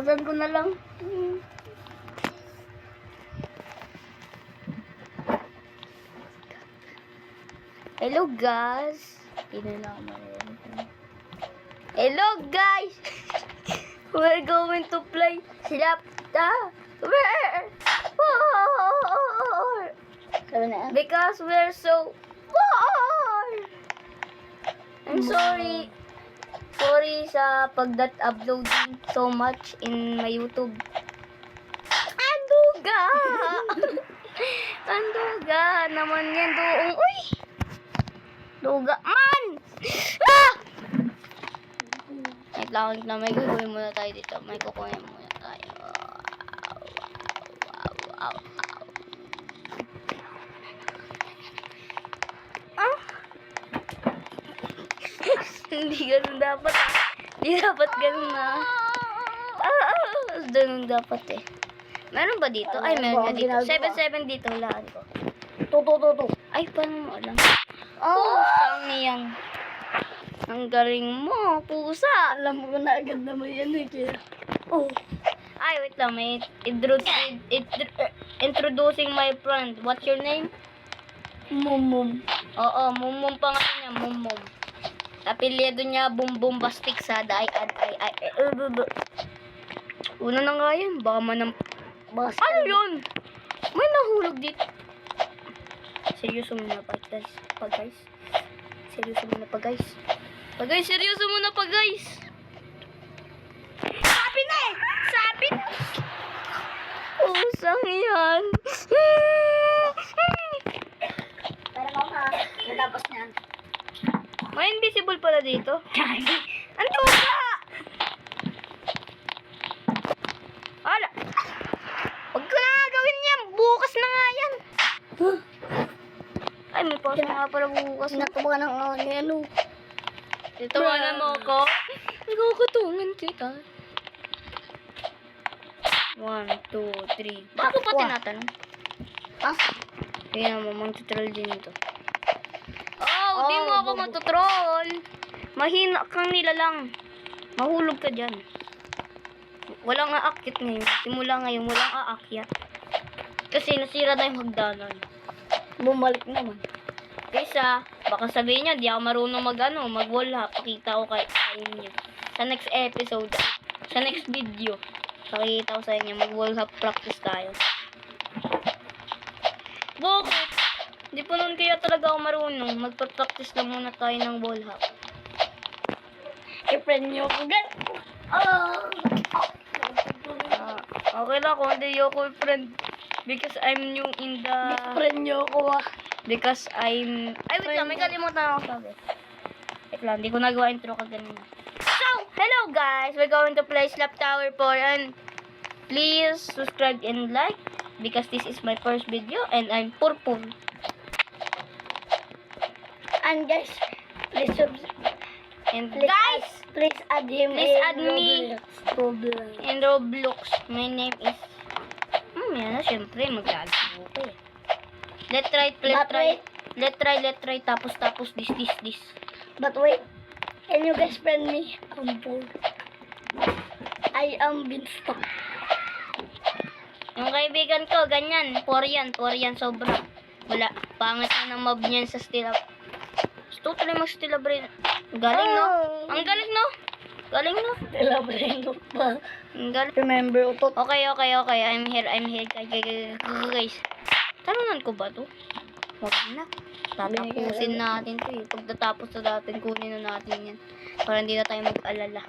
Tatapusan ko na lang. Hello guys. Hello guys. We're going to play Slapta. Because we're so bored. I'm sorry. Sorry sa pagdat-uploading so much in my YouTube. Anduga! Anduga naman yan doong. Uy! Duga man! Ah! Wait lang, may gagawin muna tayo dito. May kukunin muna tayo. Wow. Ah! Hindi ganun dapat. Hindi dapat ganun na. Ganun dapat eh. Meron ba dito? Ay, meron na dito. 7-7 dito. Hulaan ko. To. Ay, paano mo alam? Oh, sang ang galing mo, pusa. Alam mo na agad naman yan eh. Kaya. Oh. Ay, wait lang. May introducing my friend. What's your name? Mumum. Oo, Mumum pa nga niya, Mumum. Apelyido niya, Bombastic Sada. Una na nga yan. Baka manang... Ano yun? May nahulog dito. Seryoso muna pa, guys. Seryoso muna pa, guys. Seryoso muna pa, guys. Sabi na eh! Sabi na! Usang yan. Para mo ha. Natapos niyan. May invisible pala dito. Ang tuka! Ala! Huwag ko na nga gawin yan. Bukas na nga yan. Ay, may pause na nga pala bukas. Sinatubukan ng ano. Titawanan mo ako. Nagkukutungan kita. 1, 2, 3. Bakit pa tinatanong? Ah? Kaya naman, mag-tutroll din ito. Oh, di mo ako matutroll. Mahina kang nilalang. Mahulog ka dyan. Walang aakyat ngayon. Simula ngayon, walang aakyat. Kasi nasira na yung hagdanan. Bumalik naman. Kaysa, baka sabihin niya, di ako marunong mag-wall ha. Pakita ko kay inyo. Sa next episode, sa next video, pakita ko sa inyo, mag-wall hop practice tayo. Bakit? Di pa nun kaya talaga ako marunong. Magpa-practice lang muna tayo ng wall hop. I-friend nyo ako gan. Okay lang kung hindi ako friend. Because I'm new in the... I-friend nyo ako ah. Because I'm... Ay, wait lang. May kalimutan ako sabi. Wait lang. Di ko nagawa intro kaganina. So, hello guys. We're going to play Slap Tower 4 and please subscribe and like because this is my first video and I'm purple. And guys, please And guys, please add him please in add me Roblox. in Roblox. My name is... yan na. Siyempre, maglalaro ko eh. Let's try. Tapos, this. But wait, can you guys friend me? I'm bored. I am Beanstalk. Yung kaibigan ko, ganyan. Por yan, sobra. Wala. Pangit na ng mob niyan sa Stila. Totally mag-Stila Brain. Galing, no? Ang galing, no? Elaborate pa. Ang galing. Remember, utot. Okay. I'm here. Guys. Talunan ko ba to? Wag na. Tatapusin natin to eh. Pagtatapos na natin, kunin na natin yan. Para hindi na tayo mag-alala.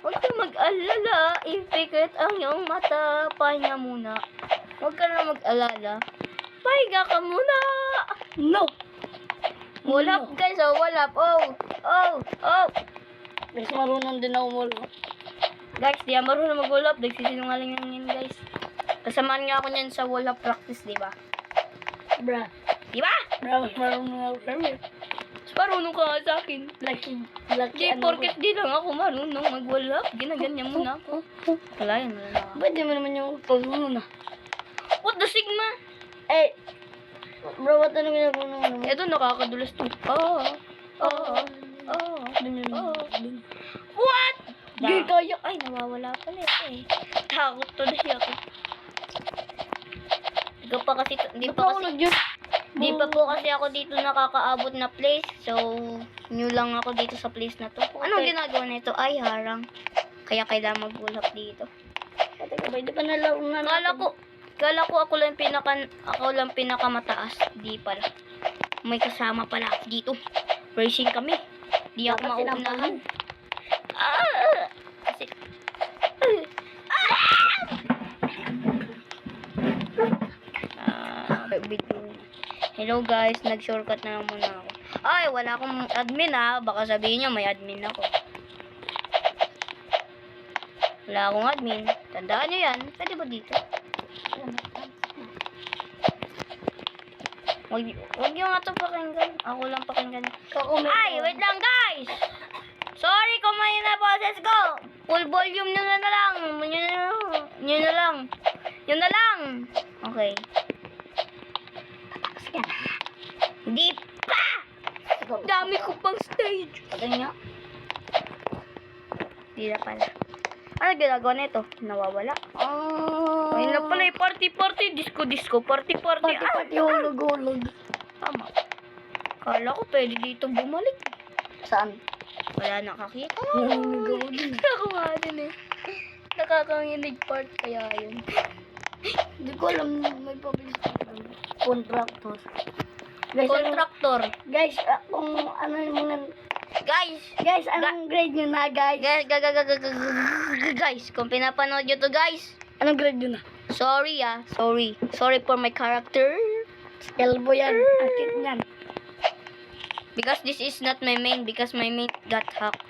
Huwag ka mag-alala. Ipikit ang iyong mata. Pahinga muna. Huwag ka na mag-alala. Pahinga ka muna. No! Wall up guys. Wall up. Oh. Guys, marunong din ako wall up. Guys, di ako marunong mag-wall up. Nagsisinungaling lang yan guys. Kasamaan nga ako niyan sa wall up practice, di ba? Bruh. Di ba? Mas marunong ako kami. Mas marunong ka nga sa akin. Lucky Di, porket di lang ako marunong mag-wall up. Ginaganyan mo na ako. Wala yan. Pwede mo naman yung pag-uno na. What the sigma? Eh, bro, what ano ginagawa naman? Ito, nakakadulas to. Oh. What? Di kaya. Ay, nawawala pala eh. Takot tuloy ako. Di pa po kasi ako dito nakakaabot na place. So, new lang ako dito sa place na to. Anong ginagawa nito? Ay, harang. Kaya kailangan magbulap dito. Teka ba, di pa nalaro na natin. Kala ko ako lang pinakamataas. Di pala. May kasama pala ako dito. Racing kami. Di ako Dapat mauunahan. Kasi, video. Hello guys, nag-shortcut na lang muna ako. Ay, wala akong admin ha. Baka sabihin niyo may admin ako. Wala akong admin. Tandaan niyo yan. Pwede ba dito? Huwag niyo nga ito pakinggan. Ako lang pakinggan. Ay, wait lang guys! Sorry kung may na boses ko. Full volume nyo na lang. Yun na lang. Yun na lang. Okay. Hindi pa! Dami ko pang stage. Patay niya. Hindi na pala. Ano ginagawa nito? Nawawala. Ayun na pala, party, disco, party. Pati hulog. Tama. Kala ko pwede dito bumalik. Saan? Wala nakakita. Hulog din. Ako nga din eh. Nakakanginig part kaya yun. Hindi ko alam may pabilis. Contractor. Contractor. Guys, kung ano yung mga... Guys, anong grade nyo na, guys? guys, kung pinapanood nyo to guys, Anong grade nyo na? sorry Sorry for my character. Elbow yan. Akit yan. Because this is not my main, because my main got hacked.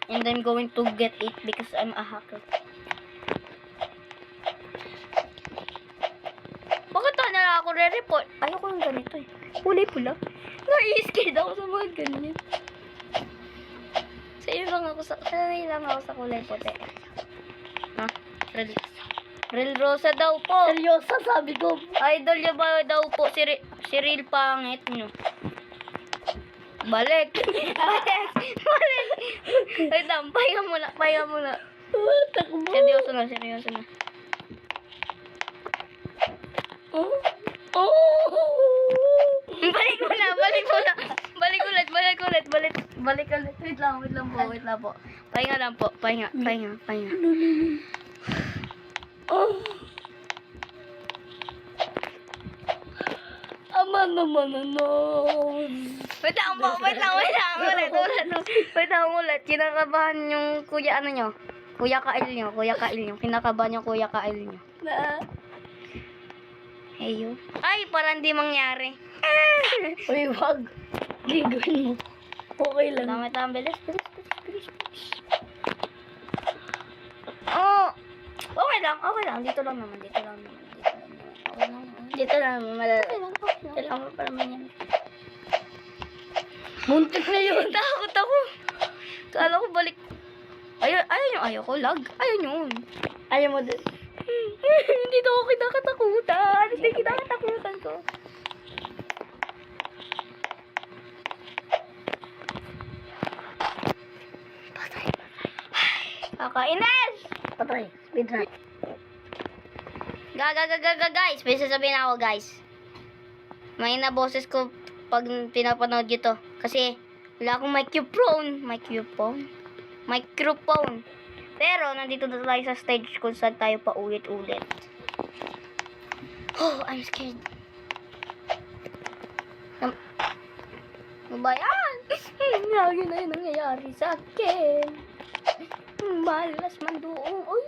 And I'm going to get it because I'm a hacker. Bakit na ako re-report? Ayoko ng ganito eh. Kulay pula. Nai-scared ako sa mga ganyan. Sanay lang ako sa kulay puti. Ha? Real Rosa daw po. Seryosa, sabi ko. Idol niya ba daw po si Real Pangit nyo? Balik. Wait lang, pahinga muna. Takbo. Seryoso na. Balik muna. Balik ulit. Wait lang po. Pahinga lang po. Pahinga. Ama naman, ano. Wait lang ulit. Kinakabahan yung kuya nyo. Kuya Kail nyo. Kinakabahan yung kuya Kail nyo. Na. Heyo. Ay, parang di mangyari. Uy, wag. Gigawin mo. Okay lang. Tama, bilis. Oh, okay lang. Dito lang naman. Okay lang. Dito lang, Kailangan mo pa naman yan. Muntik na yun. Takot ako. Kala ko balik. Ayaw ko. Lag. Ayaw yun. Ayaw mo din. Hindi daw ako kinakatakutan. Hindi kinakatakutan ko. Kakainis! Patay. Speedrun. Guys, may sasabihin ako guys. May na boses ko pag pinapanood nyo to. Kasi wala akong microphone. Pero nandito na tayo sa stage kung saan tayo pa ulit-ulit. Oh, I'm scared. Ano ba yan? Lagi na yun nangyayari sa akin. Malas man doon. Uy.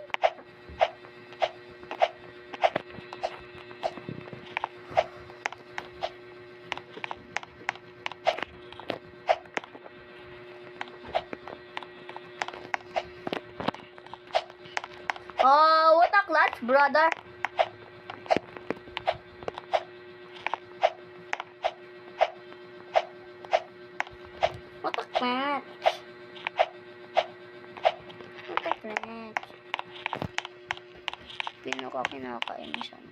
What a clutch, brother. What a clutch. Kinakainisan.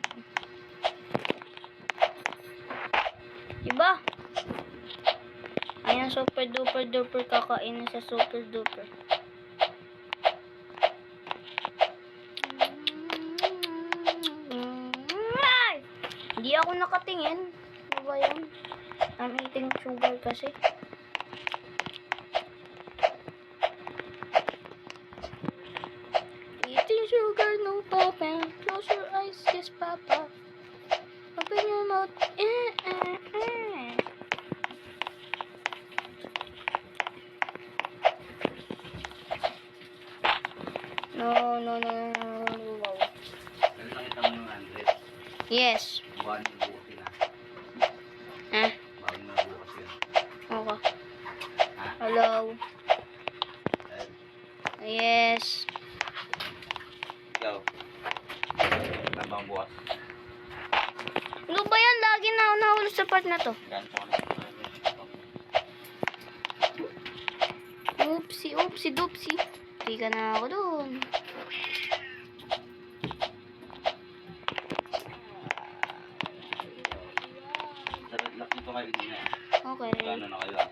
Diba? Ayan, super duper kakain sa super duper. Hindi ako nakatingin. Ano ba yan? I'm eating sugar kasi. Eating sugar, no papa. Close your eyes, yes papa. Open your mouth. No, no, no, no, no, no. Ano nakita mo ng Andres? Yes. Buwan yung bukas yun ah. Ah, Bawal mo na bukas yun. okay. Ha? Hello. Dahil, Yes. ikaw. Ilan bang bukas? Ano ba yan? Lagi na ako nahulog sa part na to. Ganito ka na. Oopsie, oopsie, doopsie. Tika na ako dun. Sa red lock nito kayo din na. Okay. Gano'n na kayo ah.